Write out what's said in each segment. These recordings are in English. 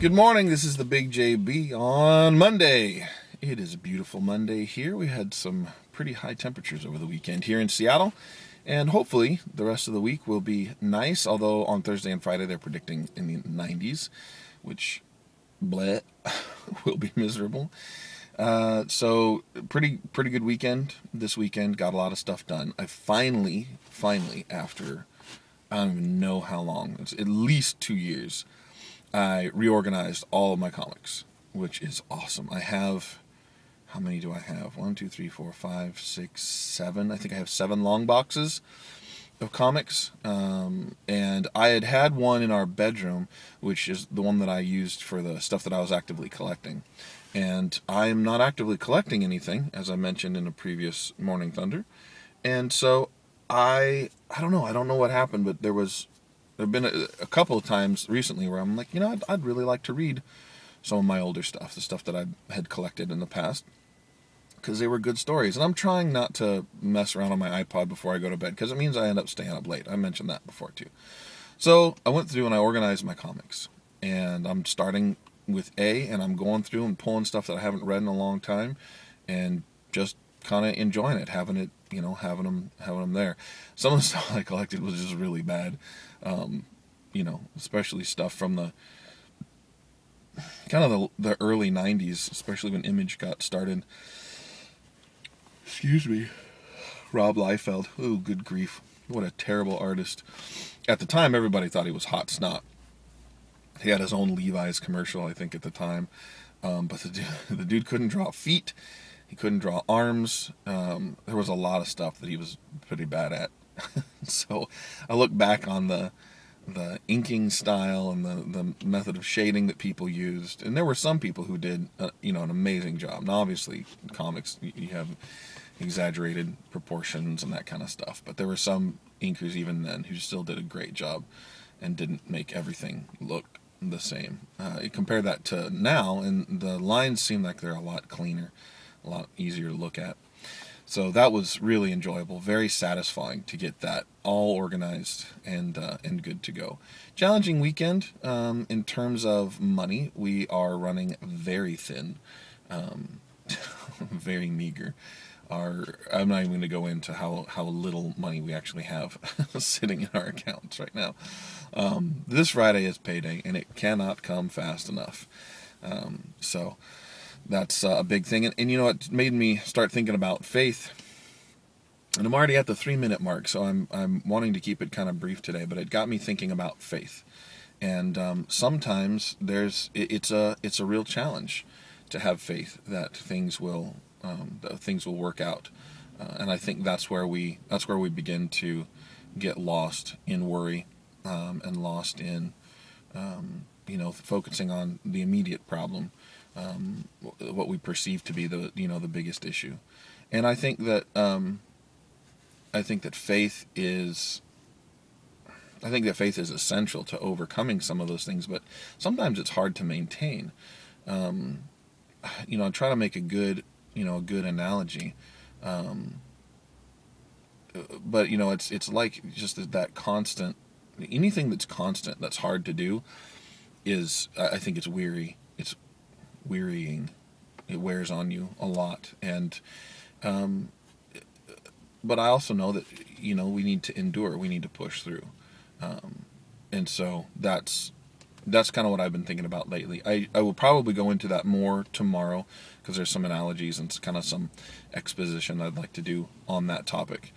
Good morning, this is the Big JB on Monday. It is a beautiful Monday here. We had some pretty high temperatures over the weekend here in Seattle, and hopefully the rest of the week will be nice, although on Thursday and Friday they're predicting in the 90s, which, bleh, will be miserable. So pretty good weekend this weekend. Got a lot of stuff done. I finally, after I don't even know how long, it's at least 2 years, I reorganized all of my comics, which is awesome. I have, how many do I have? 1, 2, 3, 4, 5, 6, 7. I think I have 7 long boxes of comics. And I had one in our bedroom, which is the one that I used for the stuff that I was actively collecting. And I am not actively collecting anything, as I mentioned in a previous Morning Thunder. And so I don't know what happened, but there have been a couple of times recently where I'm like, I'd really like to read some of my older stuff, the stuff that I had collected in the past, because they were good stories. And I'm trying not to mess around on my iPod before I go to bed, because it means I end up staying up late. I mentioned that before too. So I went through and I organized my comics, and I'm starting with A, and I'm going through and pulling stuff that I haven't read in a long time, and just kind of enjoying it, having them there. Some of the stuff I collected was just really bad, especially stuff from the kind of the early 90s, especially when Image got started. Excuse me. Rob Liefeld. Oh, good grief. What a terrible artist. At the time, everybody thought he was hot snot. He had his own Levi's commercial, I think, at the time. But the dude couldn't draw feet. He couldn't draw arms. There was a lot of stuff that he was pretty bad at. So I look back on the inking style and the method of shading that people used, and there were some people who did an amazing job. Now, obviously, in comics you have exaggerated proportions and that kind of stuff, but there were some inkers even then who still did a great job and didn't make everything look the same. You compare that to now, and the lines seem like they're a lot cleaner, a lot easier to look at. So that was really enjoyable, very satisfying to get that all organized and good to go. Challenging weekend in terms of money. We are running very thin, very meager. I'm not even going to go into how little money we actually have sitting in our accounts right now. This Friday is payday, and it cannot come fast enough. So that's a big thing. And it made me start thinking about faith. And I'm already at the 3-minute mark, so I'm wanting to keep it kind of brief today, but it got me thinking about faith. And sometimes it's a real challenge to have faith that things will work out. And I think that's where we begin to get lost in worry, and lost in focusing on the immediate problem, what we perceive to be the biggest issue. And I think that faith is essential to overcoming some of those things, but sometimes it's hard to maintain. I try to make a good analogy. But it's like just that constant, anything that's constant, that's hard to do, I think it's weary. It's wearying. It wears on you a lot. And but I also know that we need to endure. We need to push through. And so that's kind of what I've been thinking about lately. I will probably go into that more tomorrow, because there's some analogies and kind of some exposition I'd like to do on that topic.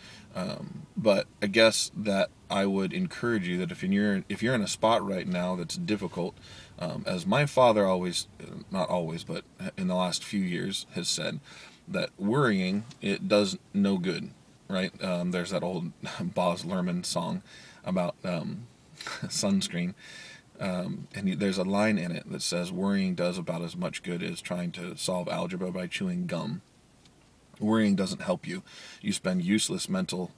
But I guess that I would encourage you that if you're in a spot right now that's difficult, as my father always, not always, but in the last few years has said, that worrying, it does no good, right? There's that old Baz Luhrmann song about sunscreen. And there's a line in it that says worrying does about as much good as trying to solve algebra by chewing gum. Worrying doesn't help you. You spend useless mental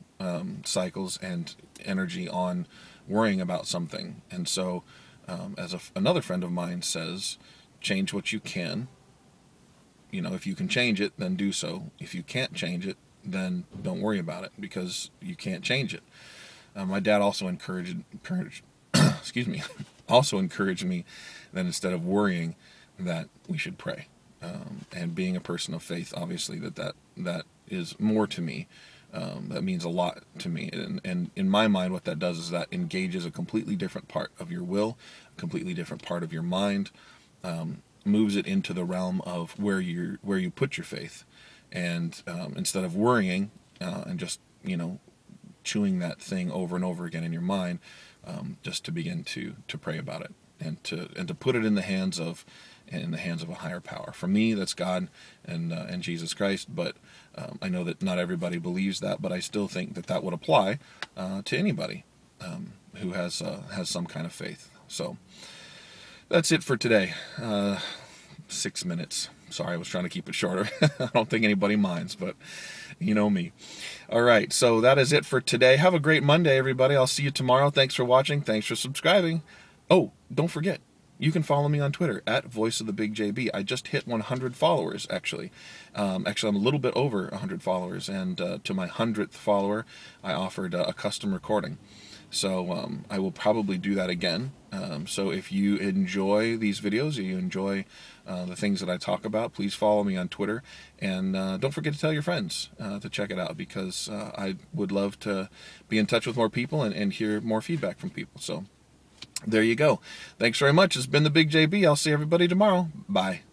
cycles and energy on worrying about something. And so, as another friend of mine says, change what you can. If you can change it, then do so. If you can't change it, then don't worry about it, because you can't change it. My dad also encouraged excuse me, also encouraged me that instead of worrying, that we should pray. And being a person of faith, obviously, that is more to me. That means a lot to me. And in my mind, what that does is that engages a completely different part of your will, a completely different part of your mind, moves it into the realm of where you put your faith. And instead of worrying and just, chewing that thing over and over again in your mind, just to begin to pray about it and to put it in the hands of a higher power. For me, that's God and Jesus Christ. But I know that not everybody believes that, but I still think that would apply to anybody who has some kind of faith. So that's it for today. 6 minutes. Sorry, I was trying to keep it shorter. I don't think anybody minds, but you know me. All right, so that is it for today. Have a great Monday, everybody. I'll see you tomorrow. Thanks for watching. Thanks for subscribing. Oh, don't forget, you can follow me on Twitter at @VoiceOfTheBigJB. I just hit 100 followers, actually. Actually, I'm a little bit over 100 followers, and to my 100th follower, I offered a custom recording. So I will probably do that again. So if you enjoy these videos, if you enjoy the things that I talk about, please follow me on Twitter. And don't forget to tell your friends to check it out, because I would love to be in touch with more people and hear more feedback from people. So there you go. Thanks very much. It's been the Big JB. I'll see everybody tomorrow. Bye.